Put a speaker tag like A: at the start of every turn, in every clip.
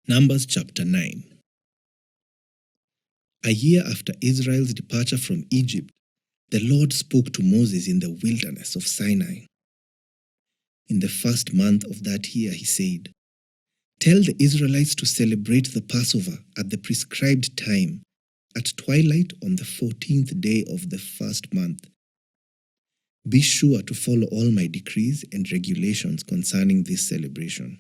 A: Numbers chapter 9. A year after Israel's departure from Egypt, the Lord spoke to Moses in the wilderness of Sinai. In the first month of that year, he said, "Tell the Israelites to celebrate the Passover at the prescribed time, at twilight on the 14th day of the first month. Be sure to follow all my decrees and regulations concerning this celebration."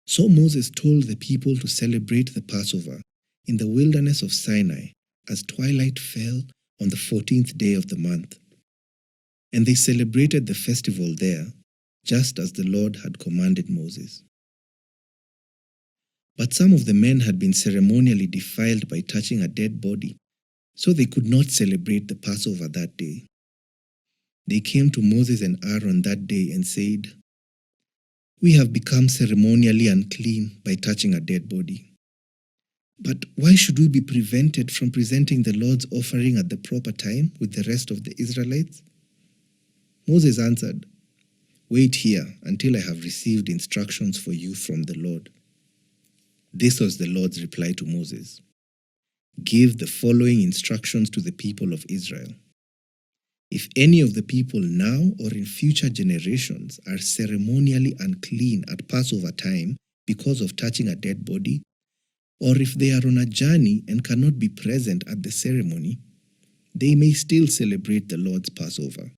A: So Moses told the people to celebrate the Passover in the wilderness of Sinai as twilight fell on the 14th day of the month. And they celebrated the festival there, just as the Lord had commanded Moses. But some of the men had been ceremonially defiled by touching a dead body, so they could not celebrate the Passover that day. They came to Moses and Aaron that day and said, "We have become ceremonially unclean by touching a dead body. But why should we be prevented from presenting the Lord's offering at the proper time with the rest of the Israelites?" Moses answered, "Wait here until I have received instructions for you from the Lord." This was the Lord's reply to Moses. "Give the following instructions to the people of Israel. If any of the people now or in future generations are ceremonially unclean at Passover time because of touching a dead body, or if they are on a journey and cannot be present at the ceremony, they may still celebrate the Lord's Passover.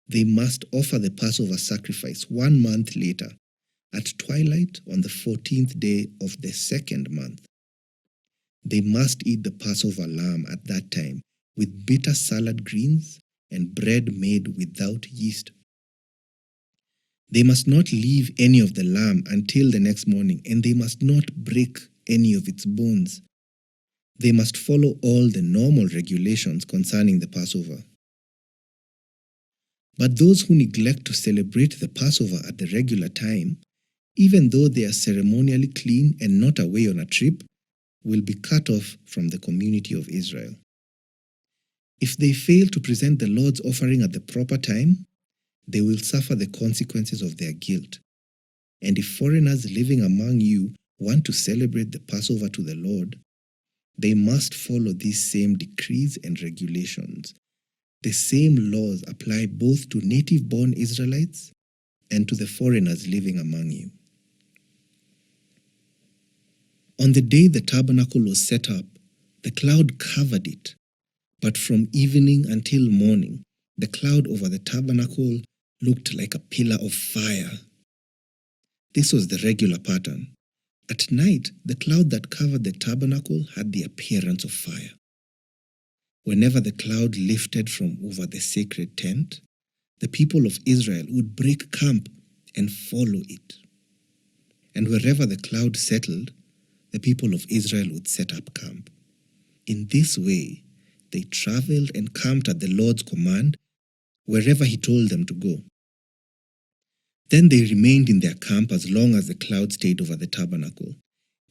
A: They must offer the Passover sacrifice 1 month later, at twilight on the 14th day of the second month. They must eat the Passover lamb at that time with bitter salad greens and bread made without yeast. They must not leave any of the lamb until the next morning, and they must not break any of its bones. They must follow all the normal regulations concerning the Passover. But those who neglect to celebrate the Passover at the regular time, even though they are ceremonially clean and not away on a trip, will be cut off from the community of Israel. If they fail to present the Lord's offering at the proper time, they will suffer the consequences of their guilt. And if foreigners living among you want to celebrate the Passover to the Lord, they must follow these same decrees and regulations. The same laws apply both to native-born Israelites and to the foreigners living among you. On the day the tabernacle was set up, the cloud covered it, but from evening until morning, the cloud over the tabernacle looked like a pillar of fire. This was the regular pattern. At night, the cloud that covered the tabernacle had the appearance of fire. Whenever the cloud lifted from over the sacred tent, the people of Israel would break camp and follow it. And wherever the cloud settled, the people of Israel would set up camp. In this way, they traveled and camped at the Lord's command wherever He told them to go. Then they remained in their camp as long as the cloud stayed over the tabernacle.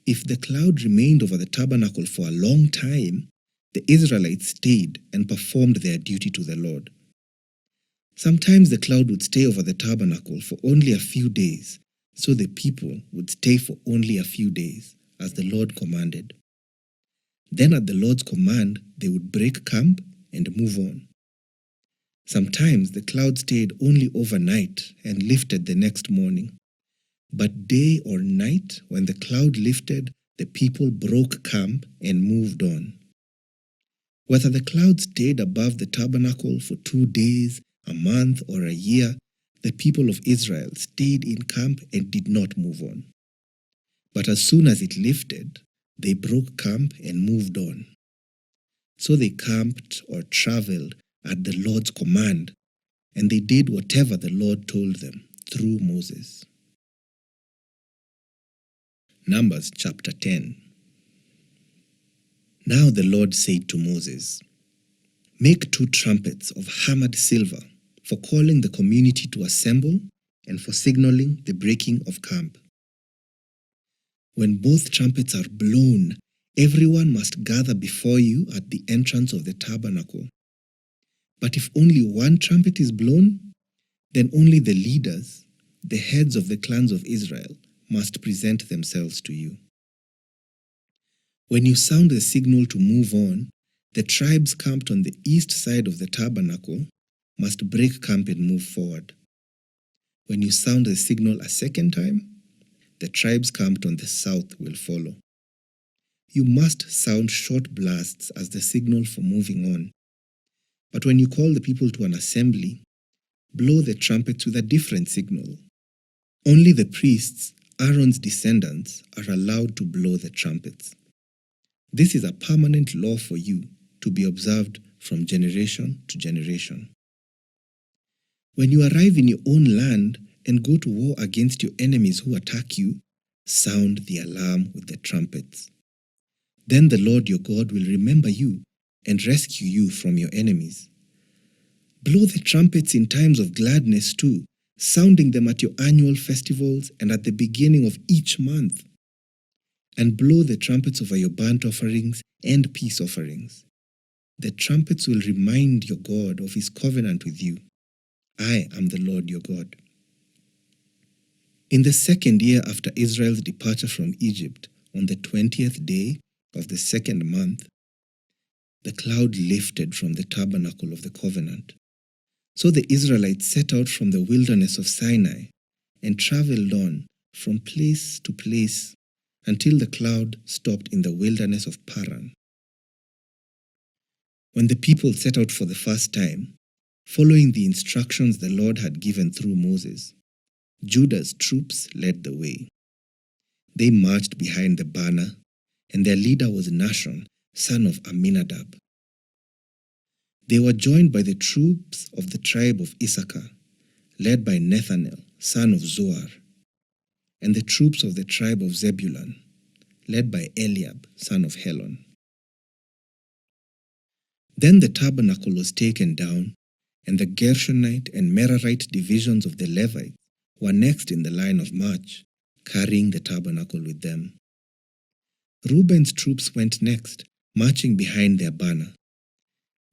A: If the cloud remained over the tabernacle for a long time, the Israelites stayed and performed their duty to the Lord. Sometimes the cloud would stay over the tabernacle for only a few days, so the people would stay for only a few days, as the Lord commanded. Then at the Lord's command, they would break camp and move on. Sometimes the cloud stayed only overnight and lifted the next morning. But day or night, when the cloud lifted, the people broke camp and moved on. Whether the cloud stayed above the tabernacle for 2 days, a month, or a year, the people of Israel stayed in camp and did not move on. But as soon as it lifted, they broke camp and moved on. So they camped or traveled at the Lord's command, and they did whatever the Lord told them through Moses. Numbers chapter 10. Now the Lord said to Moses, "Make 2 trumpets of hammered silver for calling the community to assemble and for signaling the breaking of camp. When both trumpets are blown, everyone must gather before you at the entrance of the tabernacle. But if only 1 trumpet is blown, then only the leaders, the heads of the clans of Israel, must present themselves to you. When you sound the signal to move on, the tribes camped on the east side of the tabernacle must break camp and move forward. When you sound the signal a second time, the tribes camped on the south will follow. You must sound short blasts as the signal for moving on. But when you call the people to an assembly, blow the trumpets with a different signal. Only the priests, Aaron's descendants, are allowed to blow the trumpets. This is a permanent law for you to be observed from generation to generation. When you arrive in your own land and go to war against your enemies who attack you, sound the alarm with the trumpets. Then the Lord your God will remember you and rescue you from your enemies. Blow the trumpets in times of gladness too, sounding them at your annual festivals and at the beginning of each month. And blow the trumpets over your burnt offerings and peace offerings. The trumpets will remind your God of his covenant with you. I am the Lord your God. In the second year after Israel's departure from Egypt, on the 20th day of the second month, the cloud lifted from the tabernacle of the covenant. So the Israelites set out from the wilderness of Sinai and traveled on from place to place until the cloud stopped in the wilderness of Paran. When the people set out for the first time, following the instructions the Lord had given through Moses, Judah's troops led the way. They marched behind the banner, and their leader was Nahshon, son of Amminadab. They were joined by the troops of the tribe of Issachar, led by Nethanel, son of Zoar, and the troops of the tribe of Zebulun, led by Eliab, son of Helon. Then the tabernacle was taken down, and the Gershonite and Merarite divisions of the Levites were next in the line of march, carrying the tabernacle with them. Reuben's troops went next, marching behind their banner.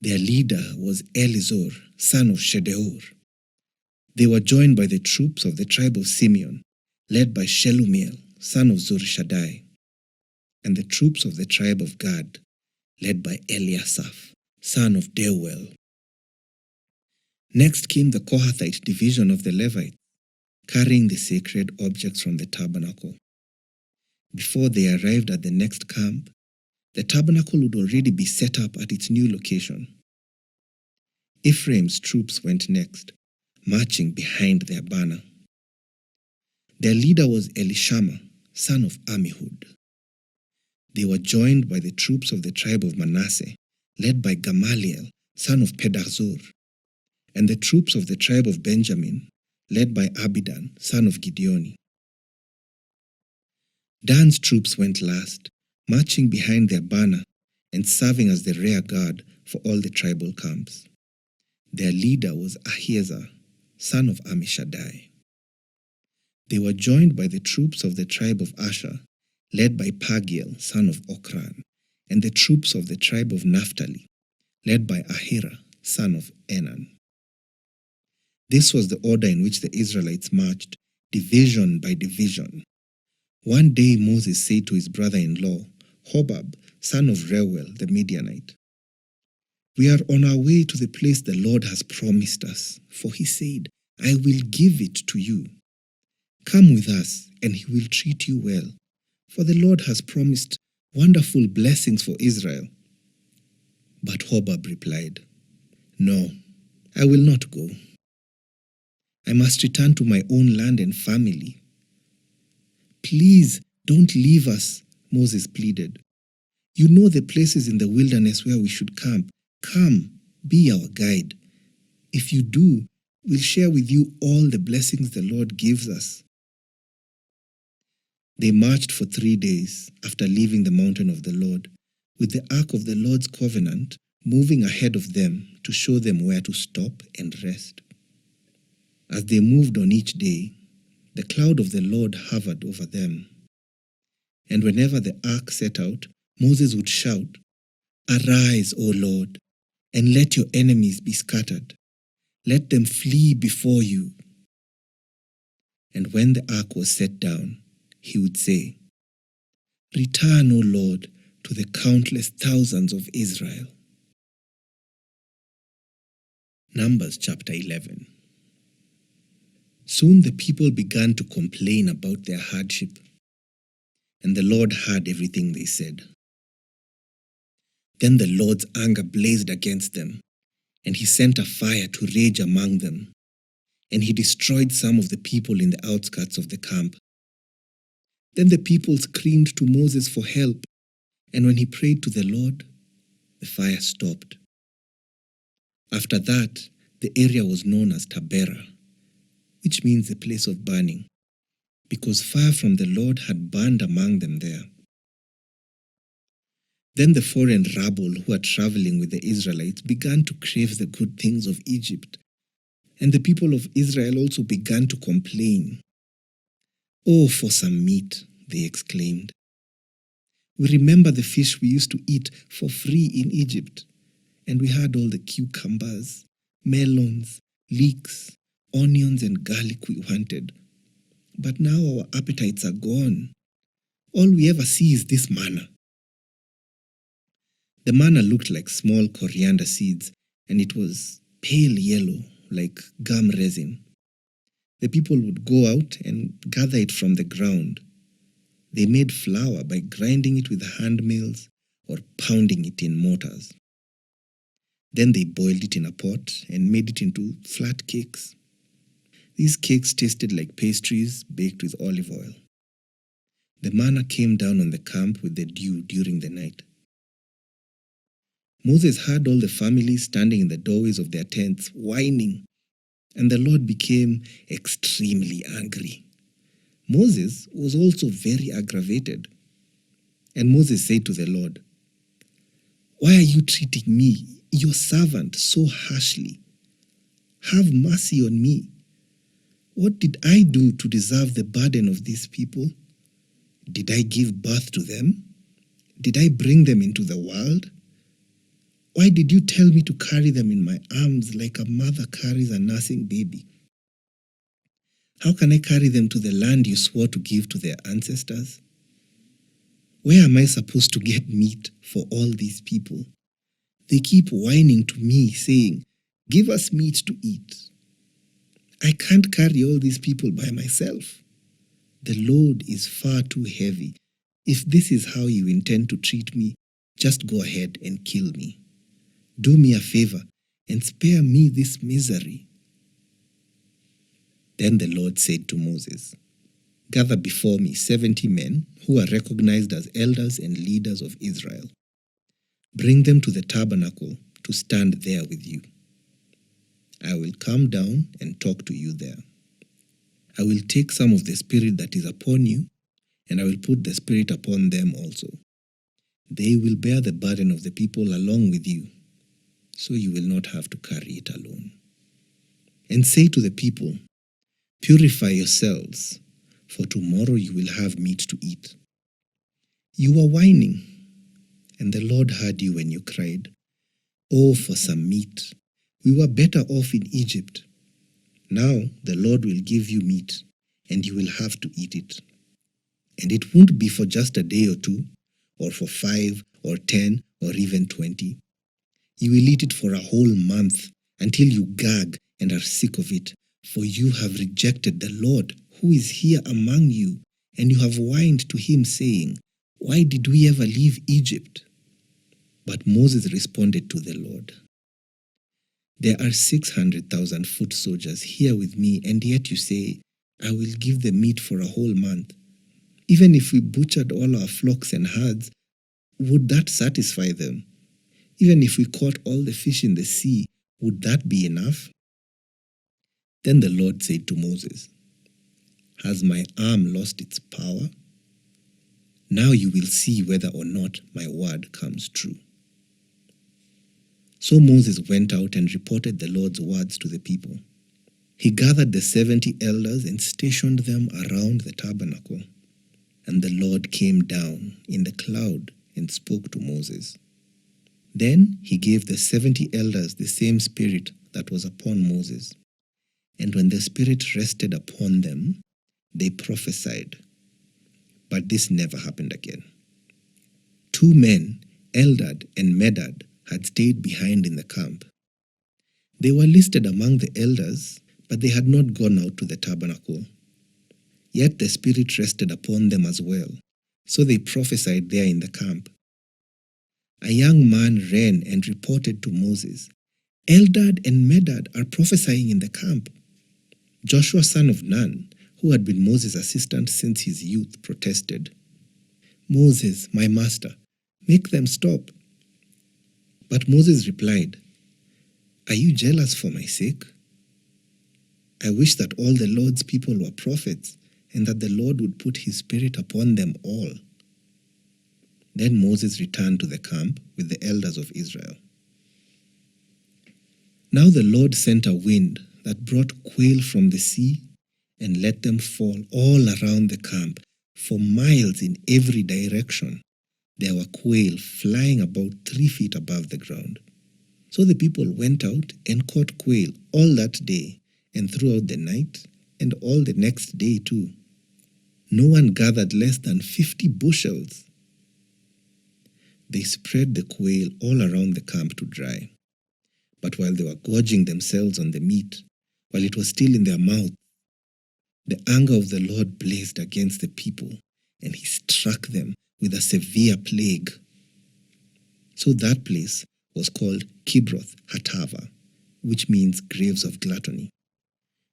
A: Their leader was Elizur, son of Shedeur. They were joined by the troops of the tribe of Simeon, led by Shelumiel, son of Zurishaddai, and the troops of the tribe of Gad, led by Eliasaph, son of Deuel. Next came the Kohathite division of the Levites, carrying the sacred objects from the tabernacle. Before they arrived at the next camp, the tabernacle would already be set up at its new location. Ephraim's troops went next, marching behind their banner. Their leader was Elishama, son of Ammihud. They were joined by the troops of the tribe of Manasseh, led by Gamaliel, son of Pedahzur, and the troops of the tribe of Benjamin, led by Abidan, son of Gideoni. Dan's troops went last, marching behind their banner and serving as the rear guard for all the tribal camps. Their leader was Ahiezer, son of Ammishaddai. They were joined by the troops of the tribe of Asher, led by Pagiel, son of Okran, and the troops of the tribe of Naphtali, led by Ahira, son of Enan. This was the order in which the Israelites marched, division by division. One day Moses said to his brother-in-law, Hobab, son of Reuel the Midianite, "We are on our way to the place the Lord has promised us, for he said, 'I will give it to you.' Come with us, and he will treat you well, for the Lord has promised wonderful blessings for Israel." But Hobab replied, "No, I will not go. I must return to my own land and family." "Please don't leave us," Moses pleaded. "You know the places in the wilderness where we should camp. Come, be our guide. If you do, we'll share with you all the blessings the Lord gives us." They marched for 3 days after leaving the mountain of the Lord, with the ark of the Lord's covenant moving ahead of them to show them where to stop and rest. As they moved on each day, the cloud of the Lord hovered over them. And whenever the ark set out, Moses would shout, "Arise, O Lord, and let your enemies be scattered. Let them flee before you." And when the ark was set down, he would say, "Return, O Lord, to the countless thousands of Israel." Numbers chapter 11. Soon the people began to complain about their hardship, and the Lord heard everything they said. Then the Lord's anger blazed against them, and he sent a fire to rage among them, and he destroyed some of the people in the outskirts of the camp. Then the people screamed to Moses for help, and when he prayed to the Lord, the fire stopped. After that, the area was known as Taberah, which means the place of burning, because fire from the Lord had burned among them there. Then the foreign rabble who were traveling with the Israelites began to crave the good things of Egypt, and the people of Israel also began to complain. "Oh, for some meat," they exclaimed. "We remember the fish we used to eat for free in Egypt, and we had all the cucumbers, melons, leeks, onions, and garlic we wanted. But now our appetites are gone. All we ever see is this manna." The manna looked like small coriander seeds, and it was pale yellow, like gum resin. The people would go out and gather it from the ground. They made flour by grinding it with hand mills or pounding it in mortars. Then they boiled it in a pot and made it into flat cakes. These cakes tasted like pastries baked with olive oil. The manna came down on the camp with the dew during the night. Moses heard all the families standing in the doorways of their tents whining, and the Lord became extremely angry. Moses was also very aggravated. And Moses said to the Lord, "Why are you treating me, your servant, so harshly? Have mercy on me. What did I do to deserve the burden of these people? Did I give birth to them? Did I bring them into the world? Why did you tell me to carry them in my arms like a mother carries a nursing baby? How can I carry them to the land you swore to give to their ancestors? Where am I supposed to get meat for all these people? They keep whining to me, saying, 'Give us meat to eat.' I can't carry all these people by myself. The load is far too heavy. If this is how you intend to treat me, just go ahead and kill me. Do me a favor and spare me this misery." Then the Lord said to Moses, "Gather before me 70 men who are recognized as elders and leaders of Israel. Bring them to the tabernacle to stand there with you. I will come down and talk to you there. I will take some of the Spirit that is upon you, and I will put the Spirit upon them also. They will bear the burden of the people along with you, so you will not have to carry it alone. And say to the people, 'Purify yourselves, for tomorrow you will have meat to eat.' You were whining, and the Lord heard you when you cried, 'Oh, for some meat! We were better off in Egypt.' Now the Lord will give you meat, and you will have to eat it. And it won't be for just a day or two, or for 5 or 10 or even 20. You will eat it for a whole month until you gag and are sick of it, for you have rejected the Lord who is here among you, and you have whined to him, saying, 'Why did we ever leave Egypt?'" But Moses responded to the Lord, "There are 600,000 foot soldiers here with me, and yet you say, 'I will give them meat for a whole month.' Even if we butchered all our flocks and herds, would that satisfy them? Even if we caught all the fish in the sea, would that be enough?" Then the Lord said to Moses, "Has my arm lost its power? Now you will see whether or not my word comes true." So Moses went out and reported the Lord's words to the people. He gathered the 70 elders and stationed them around the tabernacle. And the Lord came down in the cloud and spoke to Moses. Then he gave the 70 elders the same Spirit that was upon Moses. And when the Spirit rested upon them, they prophesied. But this never happened again. 2 men, Eldad and Medad, had stayed behind in the camp. They were listed among the elders, but they had not gone out to the tabernacle. Yet the Spirit rested upon them as well, so they prophesied there in the camp. A young man ran and reported to Moses, "Eldad and Medad are prophesying in the camp." Joshua, son of Nun, who had been Moses' assistant since his youth, protested, "Moses, my master, make them stop." But Moses replied, "Are you jealous for my sake? I wish that all the Lord's people were prophets, and that the Lord would put his Spirit upon them all." Then Moses returned to the camp with the elders of Israel. Now the Lord sent a wind that brought quail from the sea and let them fall all around the camp for miles in every direction. There were quail flying about 3 feet above the ground. So the people went out and caught quail all that day and throughout the night and all the next day too. No one gathered less than 50 bushels. They spread the quail all around the camp to dry. But while they were gorging themselves on the meat, while it was still in their mouth, the anger of the Lord blazed against the people, and he struck them with a severe plague. So that place was called Kibroth Hatava, which means graves of gluttony,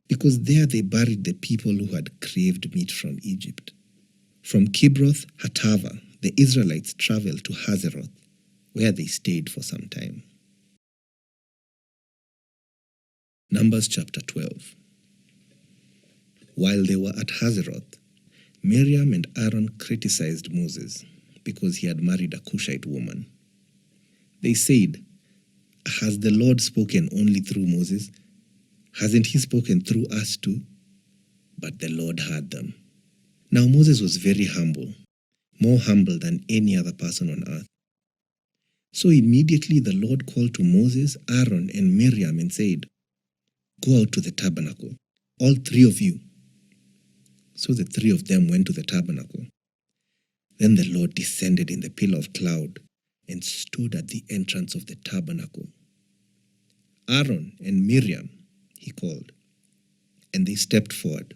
A: because there they buried the people who had craved meat from Egypt. From Kibroth Hatava, the Israelites traveled to Hazeroth, where they stayed for some time. Numbers chapter 12. While they were at Hazeroth, Miriam and Aaron criticized Moses because he had married a Cushite woman. They said, "Has the Lord spoken only through Moses? Hasn't he spoken through us too?" But the Lord heard them. Now Moses was very humble, more humble than any other person on earth. So immediately the Lord called to Moses, Aaron, and Miriam and said, "Go out to the tabernacle, all 3 of you." So the 3 of them went to the tabernacle. Then the Lord descended in the pillar of cloud and stood at the entrance of the tabernacle. "Aaron and Miriam," he called, and they stepped forward.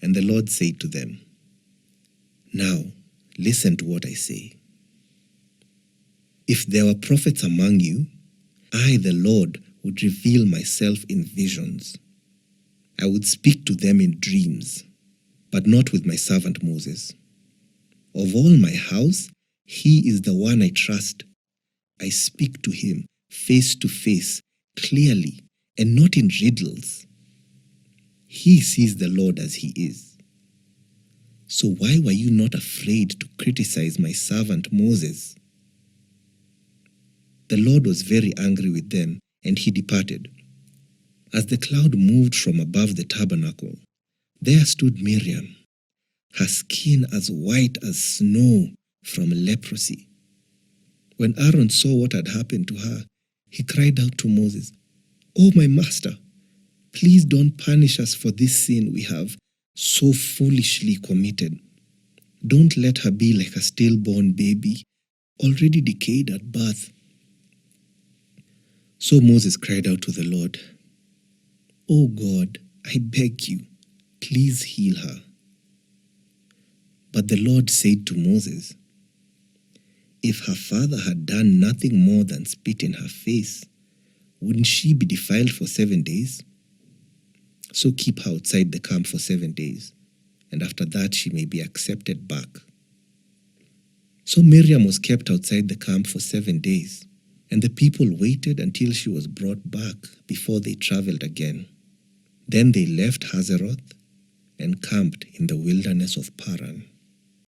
A: And the Lord said to them, "Now listen to what I say. If there were prophets among you, I, the Lord, would reveal myself in visions. I would speak to them in dreams, but not with my servant Moses. Of all my house, he is the one I trust. I speak to him face to face, clearly, and not in riddles. He sees the Lord as he is. So why were you not afraid to criticize my servant Moses?" The Lord was very angry with them, and he departed. As the cloud moved from above the tabernacle, there stood Miriam, her skin as white as snow from leprosy. When Aaron saw what had happened to her, he cried out to Moses, "Oh, my master, please don't punish us for this sin we have so foolishly committed. Don't let her be like a stillborn baby, already decayed at birth." So Moses cried out to the Lord, "Oh God, I beg you, please heal her." But the Lord said to Moses, "If her father had done nothing more than spit in her face, wouldn't she be defiled for 7 days? So keep her outside the camp for 7 days, and after that she may be accepted back." So Miriam was kept outside the camp for 7 days, and the people waited until she was brought back before they traveled again. Then they left Hazeroth and camped in the wilderness of Paran.